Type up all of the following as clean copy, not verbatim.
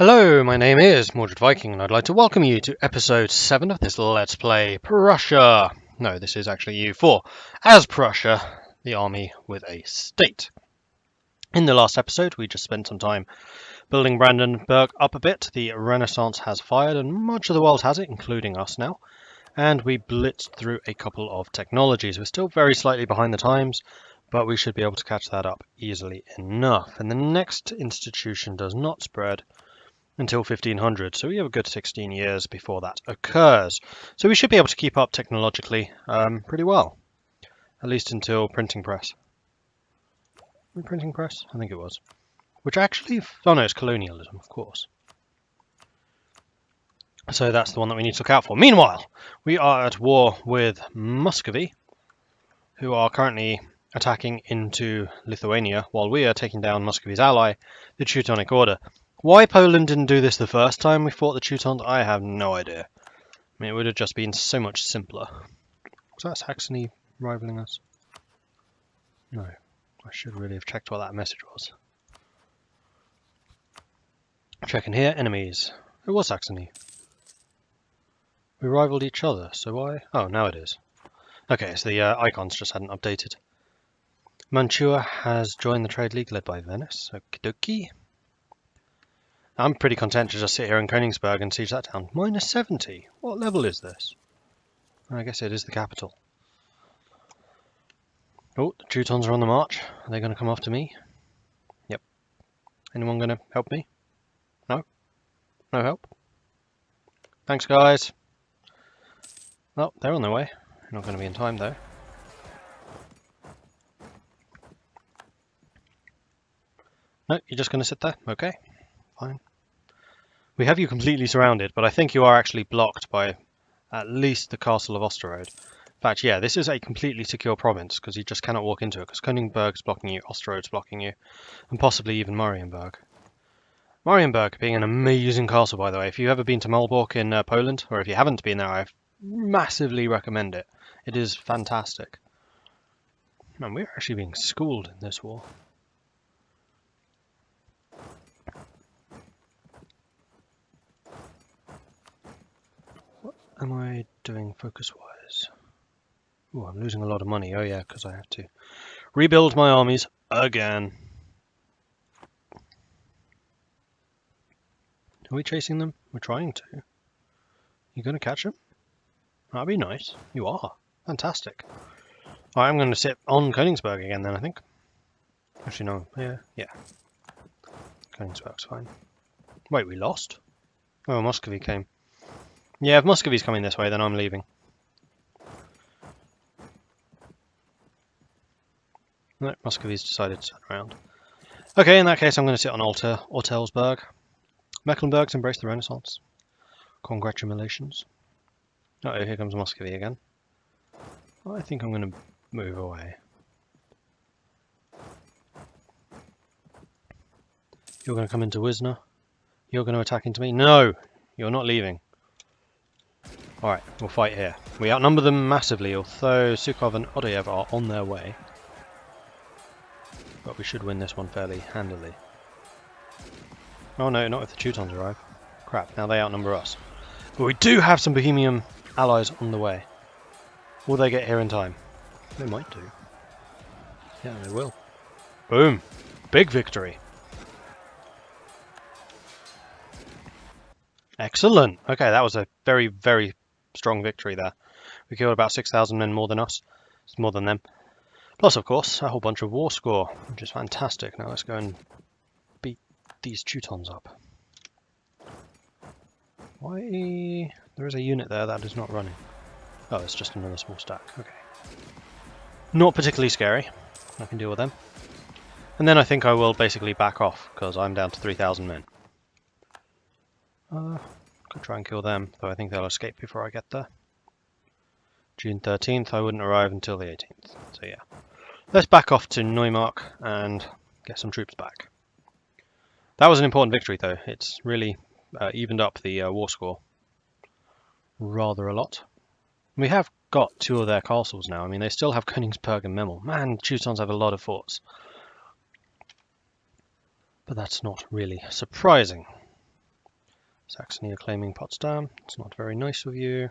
Hello, my name is Mordred Viking, and I'd like to welcome you to episode 7 of this Let's Play Prussia. No, this is actually U4, as Prussia, the army with a state. In the last episode, we just spent some time building Brandenburg up a bit. The Renaissance has fired, and much of the world has it, including us now. And we blitzed through a couple of technologies. We're still very slightly behind the times, but we should be able to catch that up easily enough. And the next institution does not spread until 1500, so we have a good 16 years before that occurs. So we should be able to keep up technologically pretty well, at least until printing press. Printing press? I think it was. Which actually, oh no, it's colonialism, of course. So that's the one that we need to look out for. Meanwhile, we are at war with Muscovy, who are currently attacking into Lithuania, while we are taking down Muscovy's ally, the Teutonic Order. Why Poland didn't do this the first time we fought the Teutons, I have no idea. I mean, it would have just been so much simpler. Was that Saxony rivaling us? No. I should really have checked what that message was. Checking here, enemies. It was Saxony. We rivaled each other, so why? Oh, now it is. Okay, so the icons just hadn't updated. Mantua has joined the Trade League led by Venice. Okie dokie. I'm pretty content to just sit here in Königsberg and siege that down. Minus 70? What level is this? I guess it is the capital. Oh, the Teutons are on the march. Are they going to come after me? Yep. Anyone going to help me? No? No help? Thanks, guys. Oh, they're on their way. Not going to be in time, though. No, you're just going to sit there? Okay. Fine. We have you completely surrounded, but I think you are actually blocked by at least the castle of Osterode. In fact, yeah, this is a completely secure province, because you just cannot walk into it, because Königsberg's blocking you, Osterode's blocking you, and possibly even Marienburg. Marienburg being an amazing castle, by the way. If you've ever been to Malbork in Poland, or if you haven't been there, I massively recommend it. It is fantastic. Man, we're actually being schooled in this war. Am I doing focus-wise? Oh, I'm losing a lot of money. Oh yeah, because I have to rebuild my armies again. Are we chasing them? We're trying to. You going to catch them? That'd be nice. You are. Fantastic. Alright, I'm going to sit on Königsberg again then, I think. Actually, no. Yeah. Königsberg's fine. Wait, we lost? Oh, Muscovy came. Yeah, if Muscovy's coming this way, then I'm leaving. No, Muscovy's decided to turn around. Okay, in that case, I'm going to sit on Ortelsburg. Mecklenburg's embraced the Renaissance. Congratulations. Uh-oh, here comes Muscovy again. I think I'm going to move away. You're going to come into Wisna. You're going to attack into me. No! You're not leaving. Alright, we'll fight here. We outnumber them massively, although Sukhov and Odeyev are on their way. But we should win this one fairly handily. Oh no, not if the Teutons arrive. Crap, now they outnumber us. But we do have some Bohemian allies on the way. Will they get here in time? They might do. Yeah, they will. Boom! Big victory! Excellent! Okay, that was a very, very strong victory there. We killed about 6,000 men more than us. It's more than them. Plus, of course, a whole bunch of war score, which is fantastic. Now let's go and beat these Teutons up. Why? There is a unit there that is not running. Oh, it's just another small stack. Okay. Not particularly scary. I can deal with them. And then I think I will basically back off, because I'm down to 3,000 men. Could try and kill them, though I think they'll escape before I get there. June 13th, I wouldn't arrive until the 18th. So yeah. Let's back off to Neumark and get some troops back. That was an important victory, though. It's really evened up the war score rather a lot. We have got 2 of their castles now. I mean, they still have Königsberg and Memel. Man, Teutons have a lot of forts. But that's not really surprising. Saxony are claiming Potsdam. It's not very nice of you.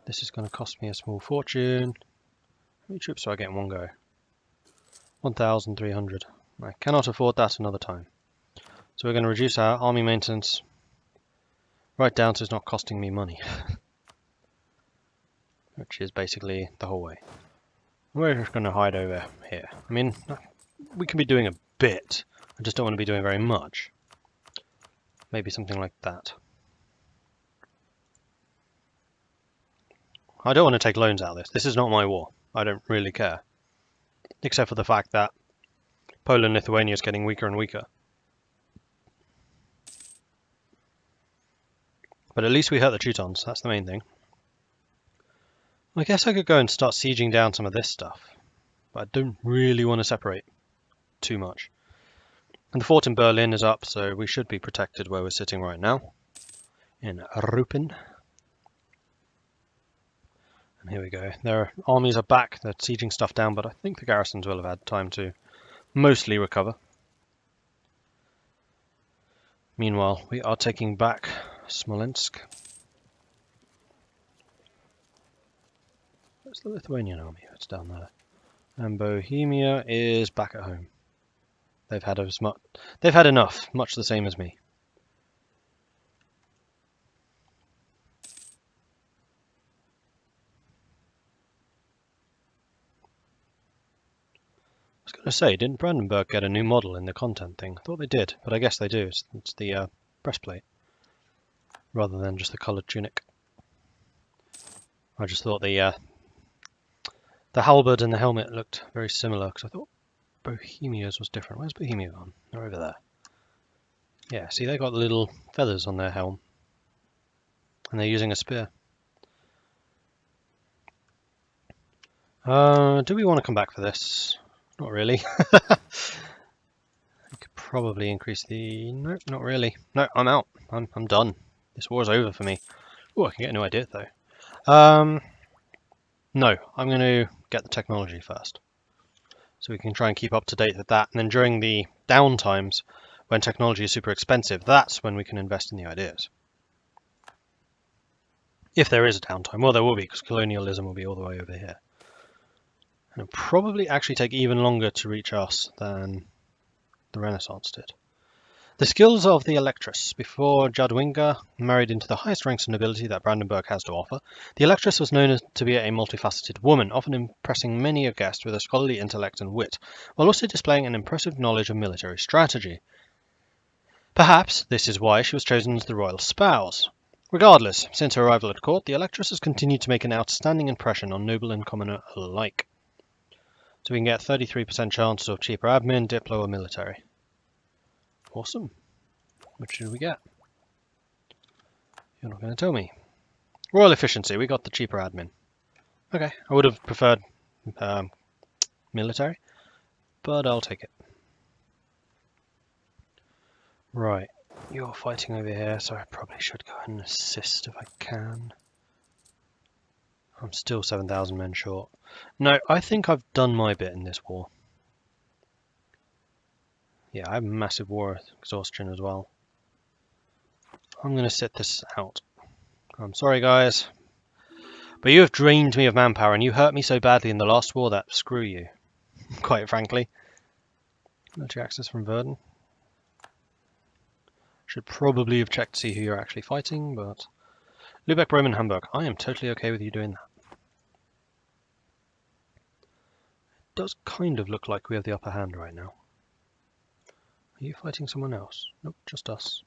This is going to cost me a small fortune. How many troops do I get in one go? 1,300. I cannot afford that another time. So we're going to reduce our army maintenance right down so it's not costing me money. Which is basically the whole way. We're just going to hide over here. I mean, we can be doing a bit. I just don't want to be doing very much. Maybe something like that. I don't want to take loans out of this. This is not my war. I don't really care. Except for the fact that Poland and Lithuania is getting weaker and weaker. But at least we hurt the Teutons. That's the main thing. I guess I could go and start sieging down some of this stuff. But I don't really want to separate too much. And the fort in Berlin is up, so we should be protected where we're sitting right now. In Rupen. And here we go. Their armies are back. They're sieging stuff down, but I think the garrisons will have had time to mostly recover. Meanwhile, we are taking back Smolensk. That's the Lithuanian army that's down there. And Bohemia is back at home. They've had enough, much the same as me. I was going to say, didn't Brandenburg get a new model in the content thing? I thought they did, but I guess they do. It's the breastplate, rather than just the coloured tunic. I just thought the halberd and the helmet looked very similar, because I thought Bohemia's was different. Where's Bohemia gone? They're over there. Yeah, see, they got the little feathers on their helm. And they're using a spear. Do we want to come back for this? Not really. I could probably increase the... Nope, not really. No, I'm out. I'm done. This war's over for me. Oh, I can get a new idea, though. No, I'm going to get the technology first. So we can try and keep up to date with that. And then during the down times, when technology is super expensive, that's when we can invest in the ideas. If there is a downtime. Well, there will be, because colonialism will be all the way over here. And it'll probably actually take even longer to reach us than the Renaissance did. The skills of the Electress. Before Jadwiga married into the highest ranks of nobility that Brandenburg has to offer, the Electress was known to be a multifaceted woman, often impressing many a guest with a scholarly intellect and wit, while also displaying an impressive knowledge of military strategy. Perhaps this is why she was chosen as the royal spouse. Regardless, since her arrival at court, the Electress has continued to make an outstanding impression on noble and commoner alike. So we can get 33% chance of cheaper admin, diplo, or military. Awesome. Which should we get? You're not going to tell me. Royal efficiency. We got the cheaper admin. Okay. I would have preferred military, but I'll take it. Right. You're fighting over here, so I probably should go and assist if I can. I'm still 7,000 men short. No, I think I've done my bit in this war. Yeah, I have massive war exhaustion as well. I'm going to sit this out. I'm sorry, guys. But you have drained me of manpower, and you hurt me so badly in the last war that screw you. Quite frankly. Military access from Verden. Should probably have checked to see who you're actually fighting, but... Lübeck, Bremen, Hamburg. I am totally okay with you doing that. It does kind of look like we have the upper hand right now. Are you fighting someone else? Nope, just us.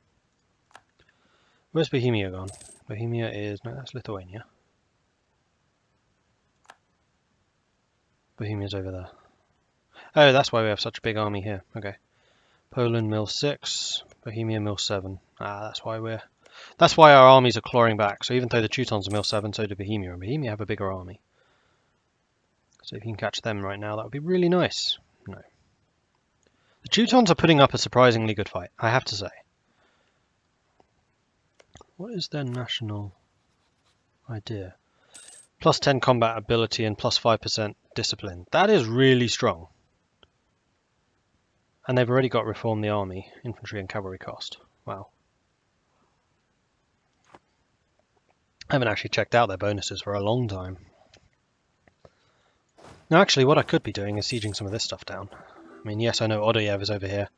Where's Bohemia gone? Bohemia is... no, that's Lithuania. Bohemia's over there. Oh, that's why we have such a big army here. Okay. Poland, Mill 6. Bohemia, Mill 7. Ah, that's why our armies are clawing back. So even though the Teutons are Mill 7, so do Bohemia. And Bohemia have a bigger army. So if you can catch them right now, that would be really nice. No. The Teutons are putting up a surprisingly good fight, I have to say. What is their national idea? Plus 10 combat ability and plus 5% discipline. That is really strong. And they've already got reform the army, infantry and cavalry cost. Wow. I haven't actually checked out their bonuses for a long time. Now, actually, what I could be doing is sieging some of this stuff down. I mean, yes, I know Odoyev is over here,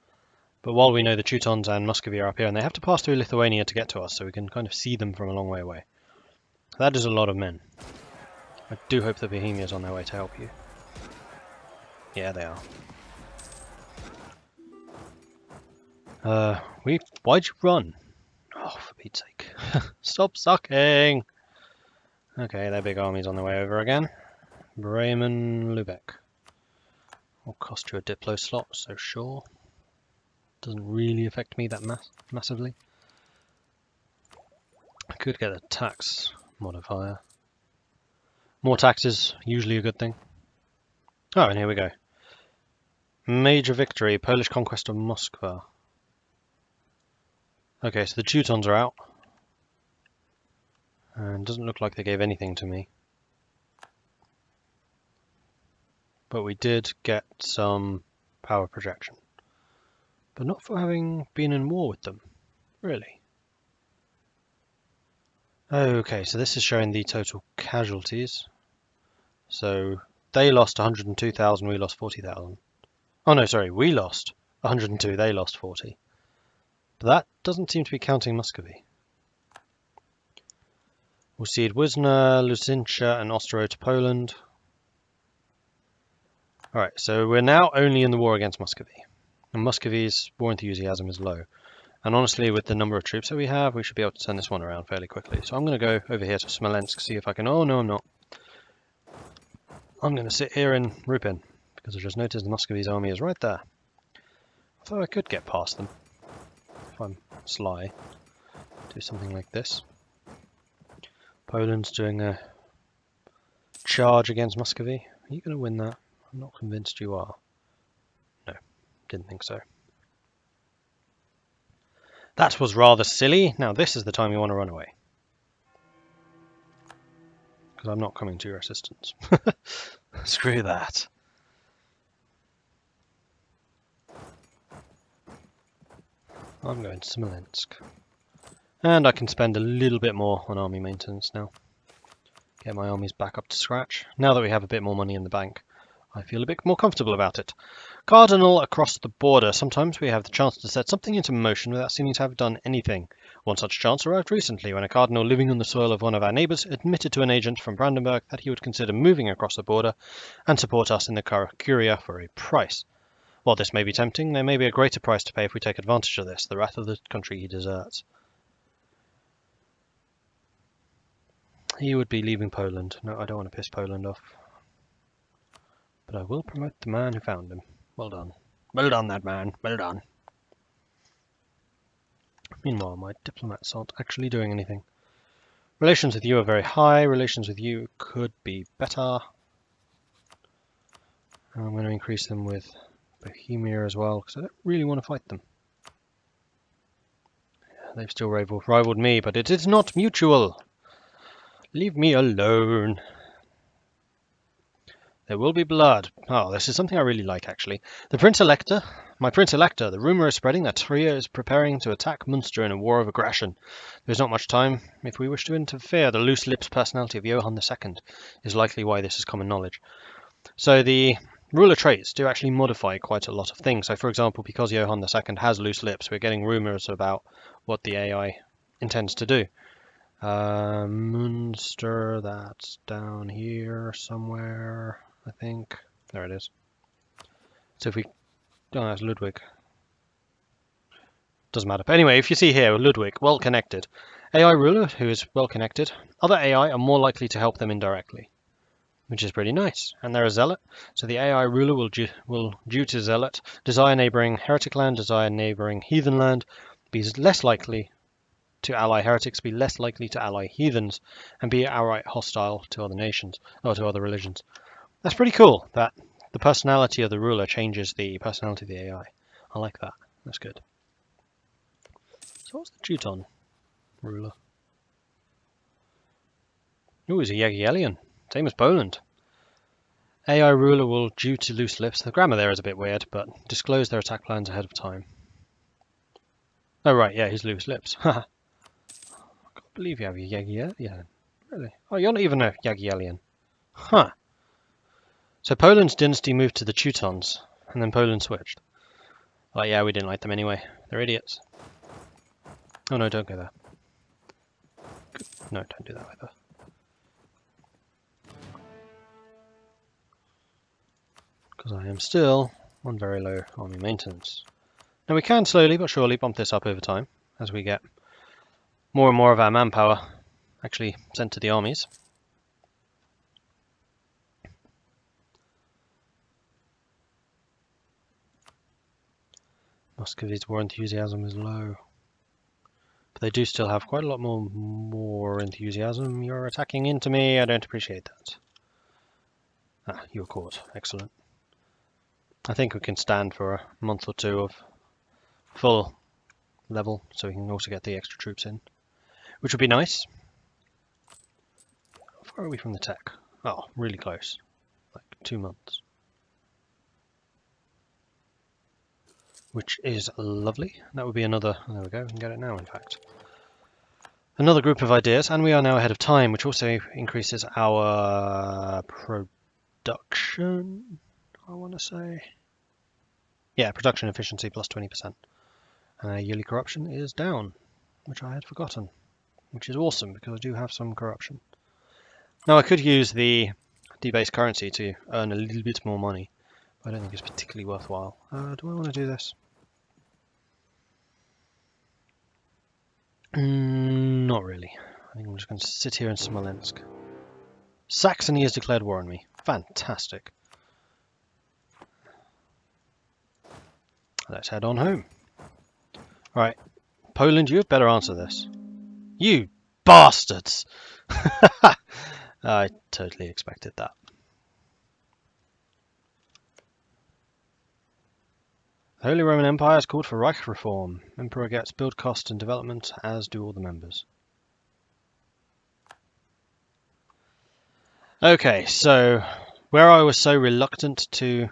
but while we know the Teutons and Muscovy are up here, and they have to pass through Lithuania to get to us, so we can kind of see them from a long way away. That is a lot of men. I do hope the Bohemia's on their way to help you. Yeah, they are. Why'd you run? Oh, for Pete's sake. Stop sucking! Okay, their big army's on their way over again. Bremen, Lubeck. Will cost you a Diplo slot, so sure. Doesn't really affect me that massively. I could get a tax modifier. More taxes, usually a good thing. Oh, and here we go. Major victory, Polish conquest of Moskva. Okay, so the Teutons are out. And doesn't look like they gave anything to me. But we did get some power projection. But not for having been in war with them. Really. Okay, so this is showing the total casualties. So they lost 102,000, we lost 40,000. Oh no, sorry, we lost 102, they lost 40. But that doesn't seem to be counting Muscovy. We'll cede Wisna, Lucincha and Ostrowo to Poland. Alright, so we're now only in the war against Muscovy. And Muscovy's war enthusiasm is low. And honestly, with the number of troops that we have, we should be able to turn this one around fairly quickly. So I'm going to go over here to Smolensk, see if I can... Oh, no, I'm not. I'm going to sit here in Rupin, because I just noticed the Muscovy's army is right there. Although I could get past them, if I'm sly. Do something like this. Poland's doing a charge against Muscovy. Are you going to win that? I'm not convinced you are. No, didn't think so. That was rather silly. Now this is the time you want to run away. Because I'm not coming to your assistance. Screw that. I'm going to Smolensk. And I can spend a little bit more on army maintenance now. Get my armies back up to scratch. Now that we have a bit more money in the bank, I feel a bit more comfortable about it. Cardinal across the border. Sometimes we have the chance to set something into motion without seeming to have done anything. One such chance arrived recently when a cardinal living on the soil of one of our neighbours admitted to an agent from Brandenburg that he would consider moving across the border and support us in the Curia for a price. While this may be tempting, there may be a greater price to pay if we take advantage of this, the wrath of the country he deserts. He would be leaving Poland. No, I don't want to piss Poland off. But I will promote the man who found him. Well done. Well done, that man. Well done. Meanwhile, my diplomats aren't actually doing anything. Relations with you are very high. Relations with you could be better. I'm going to increase them with Bohemia as well, because I don't really want to fight them. They've still rivaled me, but it is not mutual. Leave me alone. There will be blood. Oh, this is something I really like, actually. My Prince Elector, the rumour is spreading that Trier is preparing to attack Munster in a war of aggression. There's not much time. If we wish to interfere, the loose lips personality of Johann II is likely why this is common knowledge. So the ruler traits do actually modify quite a lot of things. So, for example, because Johann II has loose lips, we're getting rumours about what the AI intends to do. Munster, that's down here somewhere, I think. There it is. So if we... Oh, that's Ludwig. Doesn't matter. But anyway, if you see here, Ludwig, well connected. AI ruler, who is well connected. Other AI are more likely to help them indirectly, which is pretty nice. And they're a zealot. So the AI ruler will due to zealot, desire neighbouring heretic land, desire neighbouring heathen land, be less likely to ally heretics, be less likely to ally heathens, and be outright hostile to other nations, or to other religions. That's pretty cool, that the personality of the ruler changes the personality of the AI. I like that. That's good. So what's the Teuton ruler? Ooh, he's a Jagiellonian. Same as Poland. AI ruler will, due to loose lips, the grammar there is a bit weird, but disclose their attack plans ahead of time. Oh right, yeah, his loose lips. I can't believe you have a Jagiellonian. Really? Oh, you're not even a Jagiellian. Huh. So Poland's dynasty moved to the Teutons, and then Poland switched. Oh yeah, we didn't like them anyway. They're idiots. Oh no, don't go there. No, don't do that either. Because I am still on very low army maintenance. Now we can slowly but surely bump this up over time as we get more and more of our manpower actually sent to the armies. Muscovy's war enthusiasm is low. But they do still have quite a lot more enthusiasm. You're attacking into me, I don't appreciate that. Ah, you're caught. Excellent. I think we can stand for a month or two of full level, so we can also get the extra troops in, which would be nice. How far are we from the tech? Oh, really close. Like 2 months. Which is lovely. That would be another... There we go, we can get it now, in fact. Another group of ideas, and we are now ahead of time, which also increases our production, I want to say. Yeah, production efficiency plus 20%. Yearly corruption is down, which I had forgotten, which is awesome because I do have some corruption. Now I could use the debased currency to earn a little bit more money, but I don't think it's particularly worthwhile. Do I want to do this? Not really. I think I'm just going to sit here in Smolensk. Saxony has declared war on me. Fantastic. Let's head on home. Alright, Poland, you have better answer this. You bastards! I totally expected that. The Holy Roman Empire has called for Reich reform. Emperor gets build cost and development, as do all the members. Okay, so where I was so reluctant to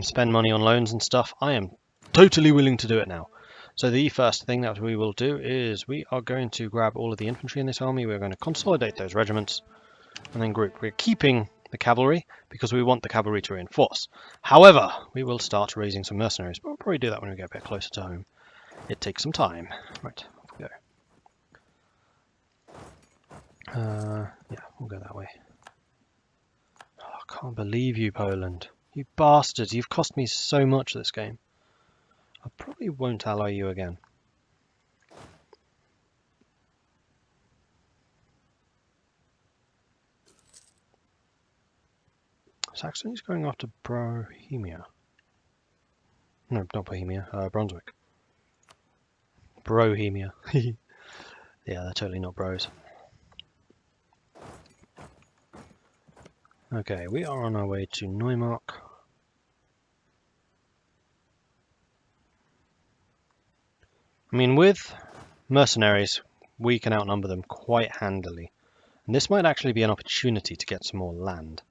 spend money on loans and stuff, I am totally willing to do it now. So the first thing that we will do is we are going to grab all of the infantry in this army. We're going to consolidate those regiments and then group. We're keeping the cavalry because we want the cavalry to reinforce. However, we will start raising some mercenaries, but we'll probably do that when we get a bit closer to home. It takes some time. Right, off we go. Yeah, we'll go that way. Oh, I can't believe you, Poland. You bastards, you've cost me so much this game. I probably won't ally you again. Saxony's going after Bohemia. No, not Bohemia, Brunswick. Brohemia. Yeah, they're totally not bros. Okay, we are on our way to Neumark. I mean, with mercenaries, we can outnumber them quite handily. And this might actually be an opportunity to get some more land.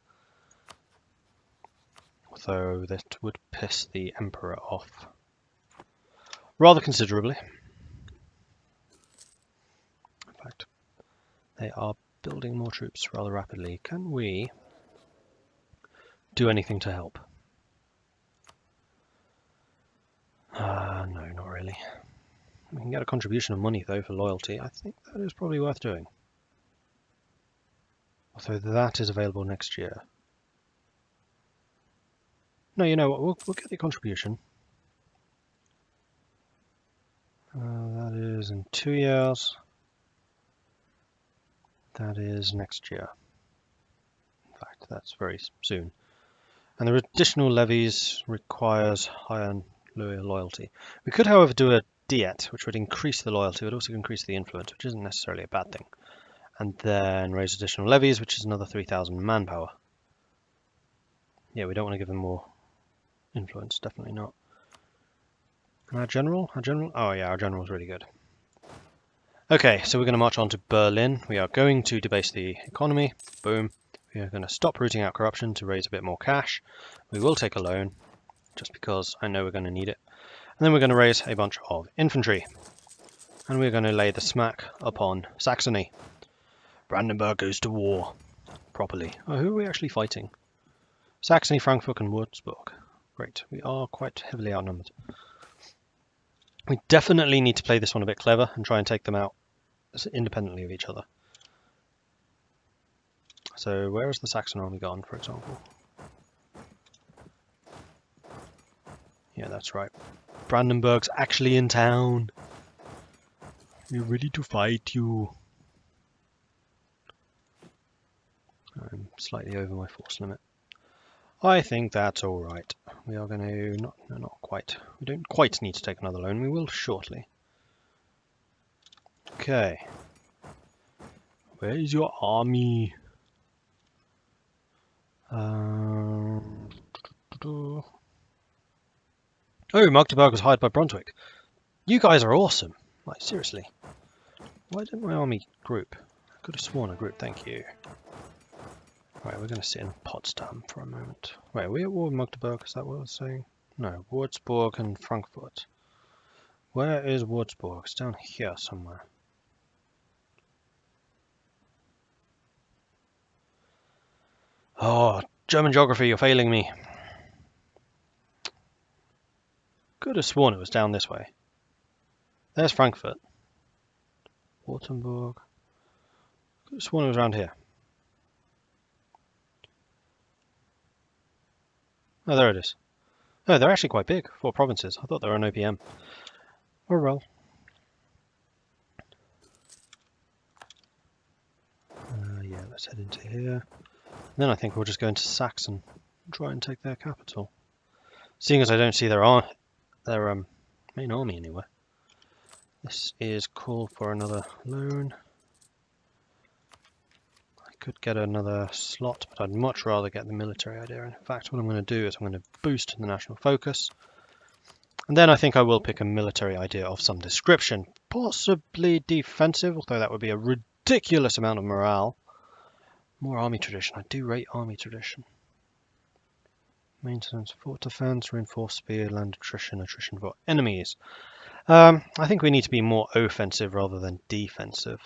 Although that would piss the Emperor off rather considerably. In fact, they are building more troops rather rapidly. Can we do anything to help? No, not really. We can get a contribution of money though for loyalty. I think that is probably worth doing. Although that is available next year. No, you know what? We'll get the contribution. That is in 2 years. That is next year. In fact, that's very soon. And the additional levies requires higher loyalty. We could, however, do a diet, which would increase the loyalty, but also increase the influence, which isn't necessarily a bad thing. And then raise additional levies, which is another 3,000 manpower. Yeah, we don't want to give them more influence, definitely not. And our general? Oh yeah, our general is really good. Okay, so we're going to march on to Berlin. We are going to debase the economy. Boom. We are going to stop rooting out corruption to raise a bit more cash. We will take a loan, just because I know we're going to need it. And then we're going to raise a bunch of infantry. And we're going to lay the smack upon Saxony. Brandenburg goes to war. Properly. Oh, who are we actually fighting? Saxony, Frankfurt and Würzburg. Great. We are quite heavily outnumbered. We definitely need to play this one a bit clever and try and take them out independently of each other. So where has the Saxon army gone, for example? Yeah, that's right. Brandenburg's actually in town. We're ready to fight you. I'm slightly over my force limit. I think that's alright. We are going to... not quite. We don't quite need to take another loan. We will shortly. Okay. Where is your army? Oh, Magdeburg was hired by Brunswick. You guys are awesome. Like, seriously. Why didn't my army group? I could have sworn a group, thank you. Right, we're going to sit in Potsdam for a moment. Wait, are we at war with Magdeburg? Is that what I was saying? No, Würzburg and Frankfurt. Where is Würzburg? It's down here somewhere. Oh, German geography, you're failing me. Could have sworn it was down this way. There's Frankfurt. Württemberg. Could have sworn it was around here. Oh, there it is. Oh, they're actually quite big. 4 provinces. I thought they were an OPM. Oh well. Yeah, let's head into here. And then I think we'll just go into Saxon and try and take their capital. Seeing as I don't see their main army anywhere. This is call for another loan. I could get another slot, but I'd much rather get the military idea. In fact, what I'm going to do is I'm going to boost the national focus. And then I think I will pick a military idea of some description. Possibly defensive, although that would be a ridiculous amount of morale. More army tradition. I do rate army tradition. Maintenance, fort defense, reinforced speed, land attrition, attrition for enemies. I think we need to be more offensive rather than defensive.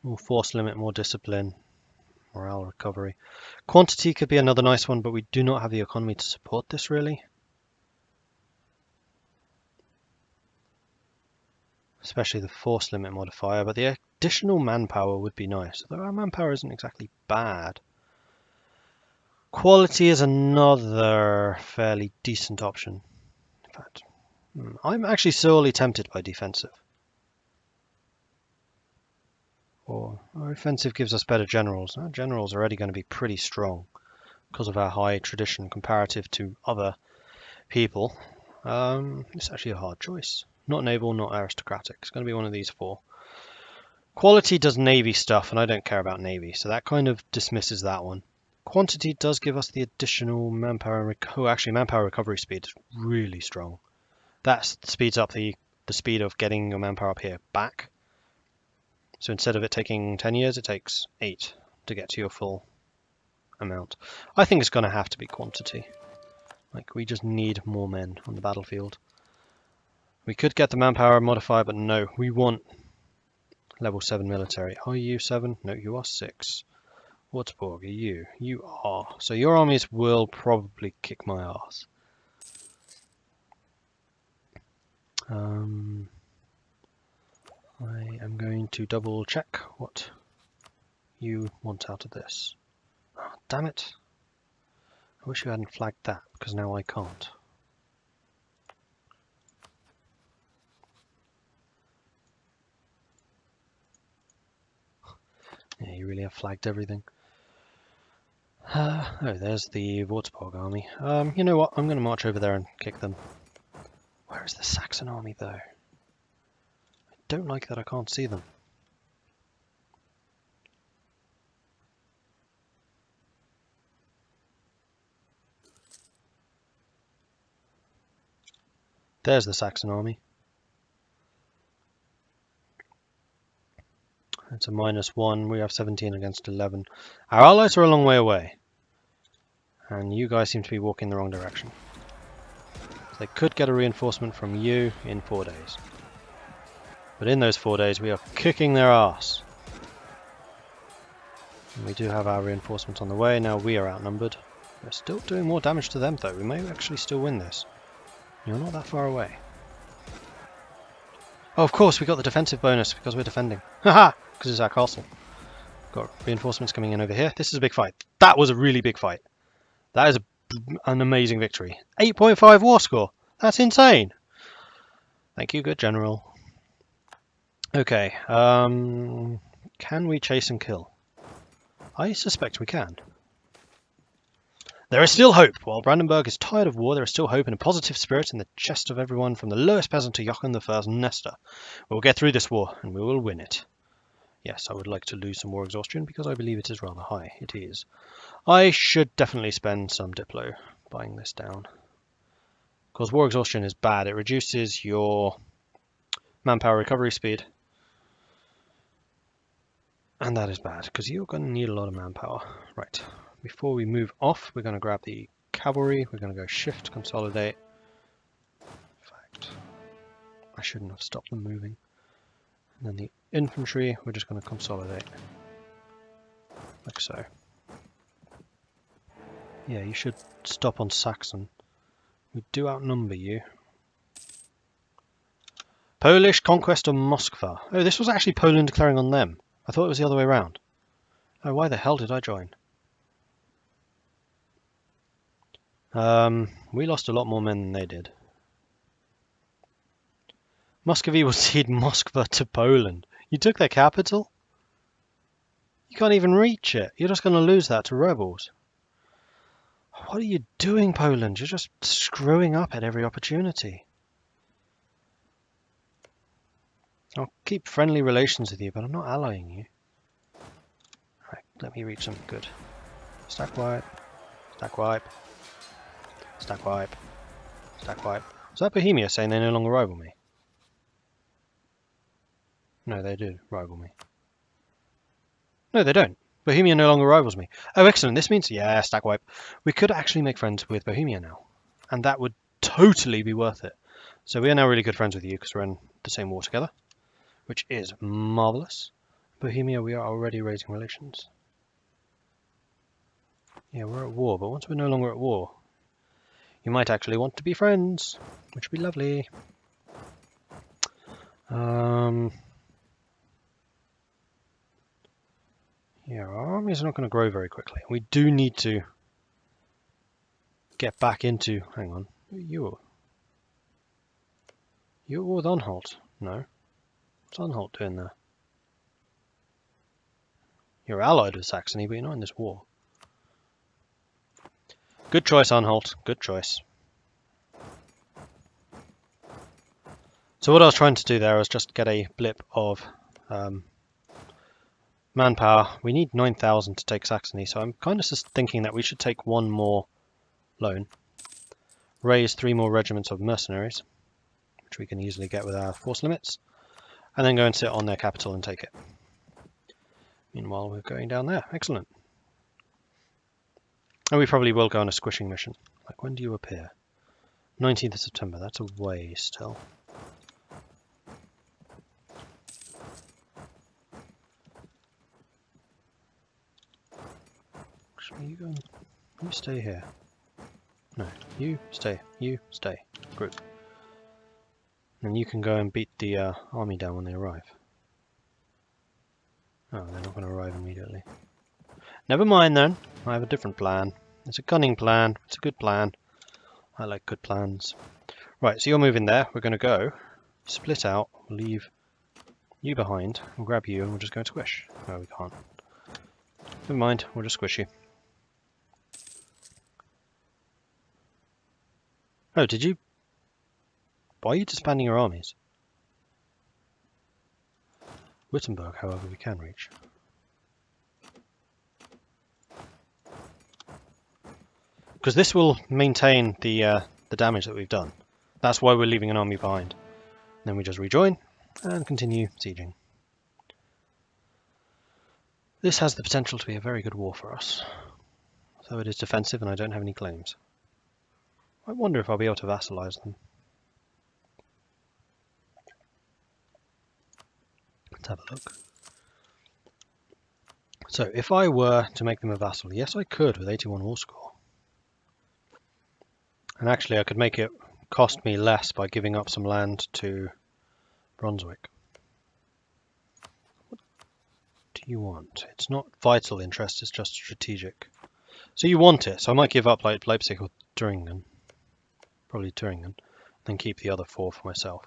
More force limit, more discipline, morale recovery. Quantity could be another nice one, but we do not have the economy to support this really. Especially the force limit modifier, but the additional manpower would be nice. Though our manpower isn't exactly bad. Quality is another fairly decent option. In fact, I'm actually sorely tempted by defensive. Or offensive gives us better generals. Our generals are already going to be pretty strong because of our high tradition comparative to other people. It's actually a hard choice. Not naval, not aristocratic. It's going to be one of these 4. Quality does navy stuff, and I don't care about navy, so that kind of dismisses that one. Quantity does give us the additional manpower. Actually, manpower recovery speed is really strong. That speeds up the speed of getting your manpower up here back. So instead of it taking 10 years, it takes 8 to get to your full amount. I think it's going to have to be quantity. Like, we just need more men on the battlefield. We could get the manpower modifier, but no, we want level 7 military. Are you 7? No, you are 6. Würzburg, are you? You are. So your armies will probably kick my ass. I am going to double check what you want out of this. Oh, damn it. I wish you hadn't flagged that, because now I can't. Yeah, you really have flagged everything. Oh, there's the Würzburg army. You know what? I'm going to march over there and kick them. Where is the Saxon army, though? I don't like that I can't see them. There's the Saxon army. It's a -1. We have 17 against 11. Our allies are a long way away. And you guys seem to be walking the wrong direction. They could get a reinforcement from you in 4 days. But in those 4 days, we are kicking their ass. And we do have our reinforcements on the way. Now we are outnumbered. We're still doing more damage to them, though. We may actually still win this. You're not that far away. Oh, of course, we got the defensive bonus because we're defending. Haha! Because it's our castle. Got reinforcements coming in over here. This is a big fight. That was a really big fight. That is an amazing victory. 8.5 war score. That's insane. Thank you, good general. Okay. Can we chase and kill? I suspect we can. There is still hope. While Brandenburg is tired of war, there is still hope and a positive spirit in the chest of everyone from the lowest peasant to Jochen the First Nestor. We will get through this war, and we will win it. Yes, I would like to lose some war exhaustion, because I believe it is rather high. It is. I should definitely spend some Diplo buying this down. Because war exhaustion is bad. It reduces your manpower recovery speed. And that is bad, because you're going to need a lot of manpower. Right. Before we move off, we're going to grab the cavalry. We're going to go shift, consolidate. In fact, I shouldn't have stopped them moving. And then the infantry, we're just going to consolidate. Like so. Yeah, you should stop on Saxon. We do outnumber you. Polish conquest of Moskva. Oh, this was actually Poland declaring on them. I thought it was the other way around. Oh, why the hell did I join? We lost a lot more men than they did. Muscovy will cede Moskva to Poland. You took their capital? You can't even reach it. You're just going to lose that to rebels. What are you doing, Poland? You're just screwing up at every opportunity. I'll keep friendly relations with you, but I'm not allying you. Alright, let me reach them. Good. Stack wipe. Stack wipe. Stack wipe. Stack wipe. Is that Bohemia saying they no longer rival me? No, they do rival me. No, they don't. Bohemia no longer rivals me. Oh, excellent. This means, yeah, stack wipe. We could actually make friends with Bohemia now. And that would totally be worth it. So we are now really good friends with you because we're in the same war together. Which is marvellous. Bohemia, we are already raising relations. Yeah, we're at war, but once we're no longer at war, you might actually want to be friends, which would be lovely. Yeah, our armies are not going to grow very quickly. We do need to get back into... Hang on. You're with Anhalt? No. What's Anhalt doing there? You're allied with Saxony, but you're not in this war. Good choice, Anhalt. Good choice. So what I was trying to do there was just get a blip of manpower. We need 9,000 to take Saxony, so I'm kind of just thinking that we should take one more loan, raise 3 more regiments of mercenaries, which we can easily get with our force limits, and then go and sit on their capital and take it. Meanwhile, we're going down there. Excellent. And we probably will go on a squishing mission. Like, when do you appear? 19th of September. That's a way still. Actually, you stay here. No, you stay. You stay. Group. And you can go and beat the army down when they arrive. Oh, they're not going to arrive immediately. Never mind then. I have a different plan. It's a cunning plan. It's a good plan. I like good plans. Right, so you're moving there. We're going to go. Split out. Leave you behind. We'll grab you and we'll just go and squish. No, we can't. Never mind. We'll just squish you. Oh, did you... Why are you disbanding your armies? Wittenberg, however, we can reach. Because this will maintain the damage that we've done. That's why we're leaving an army behind. Then we just rejoin and continue sieging. This has the potential to be a very good war for us. Though it is defensive and I don't have any claims. I wonder if I'll be able to vassalize them. Let's have a look. So if I were to make them a vassal, yes I could with 81 war score. And actually I could make it cost me less by giving up some land to Brunswick. What do you want? It's not vital interest, it's just strategic. So you want it, so I might give up like Leipzig or Thuringen. Probably Thuringen. Then keep the other 4 for myself.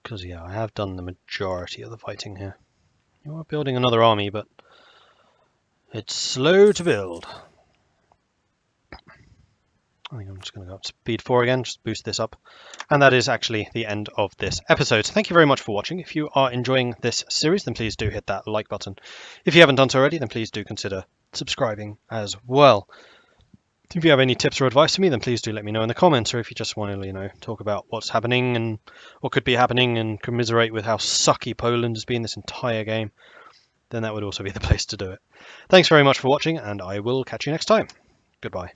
Because yeah, I have done the majority of the fighting here. You are building another army, but it's slow to build. I think I'm just going to go up to speed 4 again, just boost this up. And that is actually the end of this episode. So thank you very much for watching. If you are enjoying this series, then please do hit that like button. If you haven't done so already, then please do consider subscribing as well. If you have any tips or advice for me, then please do let me know in the comments, or if you just want to, talk about what's happening and what could be happening and commiserate with how sucky Poland has been this entire game, then that would also be the place to do it. Thanks very much for watching, and I will catch you next time. Goodbye.